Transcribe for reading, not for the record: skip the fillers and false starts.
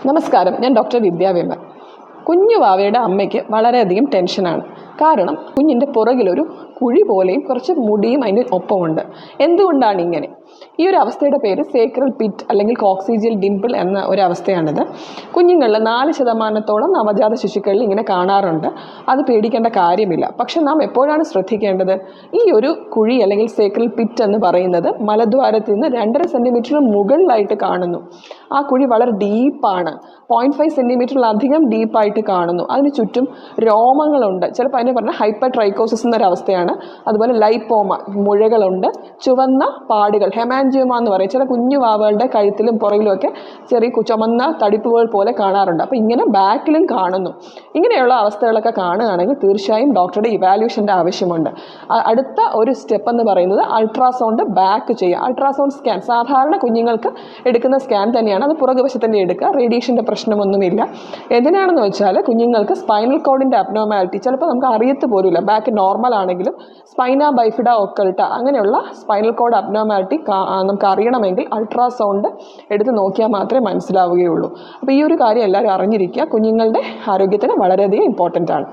നമസ്കാരം, ഞാൻ ഡോക്ടർ വിദ്യാവേമ്പൻ. കുഞ്ഞു വാവയുടെ അമ്മയ്ക്ക് വളരെയധികം ടെൻഷനാണ്. കാരണം കുഞ്ഞിൻ്റെ പുറകിലൊരു കുഴി പോലെയും കുറച്ച് മുടിയും അതിന് ഒപ്പമുണ്ട്. എന്തുകൊണ്ടാണ് ഇങ്ങനെ? ഈ ഒരു അവസ്ഥയുടെ പേര് സേക്രൽ പിറ്റ് അല്ലെങ്കിൽ കോക്സിജിയൽ ഡിംപിൾ എന്ന ഒരു അവസ്ഥയാണിത്. കുഞ്ഞുങ്ങളിൽ 4% നവജാത ശിശുക്കളിൽ ഇങ്ങനെ കാണാറുണ്ട്. അത് പേടിക്കേണ്ട കാര്യമില്ല. പക്ഷെ നാം എപ്പോഴാണ് ശ്രദ്ധിക്കേണ്ടത്? ഈ ഒരു കുഴി അല്ലെങ്കിൽ സേക്രൽ പിറ്റ് എന്ന് പറയുന്നത് മലദ്വാരത്തിൽ നിന്ന് 2.5 സെൻറ്റിമീറ്റർ മുകളിലായിട്ട് കാണുന്നു. ആ കുഴി വളരെ ഡീപ്പാണ്. 0.5 സെൻറ്റിമീറ്ററിലധികം ഡീപ്പായിട്ട് കാണുന്നു. അതിന് ചുറ്റും രോമങ്ങളുണ്ട്. ചിലപ്പോൾ അതിനെ പറഞ്ഞാൽ ഹൈപ്പർ ട്രൈക്കോസിസ് എന്നൊരവസ്ഥയാണ്. അതുപോലെ ലൈപ്പോമ, മുഴകളുണ്ട്. ചുവന്ന പാടുകൾ, ഹെമാൻജിയോമ എന്ന് പറയും. ചില കുഞ്ഞു വാവകളുടെ കഴുത്തിലും പുറകിലുമൊക്കെ ചെറിയ ചുമന്ന തടിപ്പുകൾ പോലെ കാണാറുണ്ട്. അപ്പോൾ ഇങ്ങനെ ബാക്കിലും കാണുന്നു. ഇങ്ങനെയുള്ള അവസ്ഥകളൊക്കെ കാണുകയാണെങ്കിൽ തീർച്ചയായും ഡോക്ടറുടെ ഇവാലുവേഷൻ്റെ ആവശ്യമുണ്ട്. അടുത്ത ഒരു സ്റ്റെപ്പ് എന്ന് പറയുന്നത് അൾട്രാസൗണ്ട് ബാക്ക് ചെയ്യുക. അൾട്രാസൗണ്ട് സ്കാൻ സാധാരണ കുഞ്ഞുങ്ങൾക്ക് എടുക്കുന്ന സ്കാൻ തന്നെയാണ്. അത് പുറകുവശത്തിൻ്റെ എടുക്കുക. റേഡിയേഷൻ്റെ പ്രശ്നമൊന്നുമില്ല. എന്തിനാണെന്ന് വെച്ചാൽ കുഞ്ഞുങ്ങൾക്ക് സ്പൈനൽ കോഡിൻ്റെ അബ്നോർമാലിറ്റി ചിലപ്പോൾ നമുക്ക് അറിയത്ത് പോലുമില്ല. ബാക്ക് നോർമൽ ആണെങ്കിലും സ്പൈന ബൈഫിഡ ഒക്കൾട്ട അങ്ങനെയുള്ള സ്പൈനൽ കോഡ് അബ്നോർമാലിറ്റി നമുക്ക് അറിയണമെങ്കിൽ അൾട്രാസൗണ്ട് എടുത്ത് നോക്കിയാൽ മാത്രമേ മനസ്സിലാവുകയുള്ളൂ. അപ്പോൾ ഈ ഒരു കാര്യം എല്ലാവരും അറിഞ്ഞിരിക്കുക. കുഞ്ഞുങ്ങളുടെ ആരോഗ്യത്തിന് വളരെയധികം ഇമ്പോർട്ടൻ്റ് ആണ്.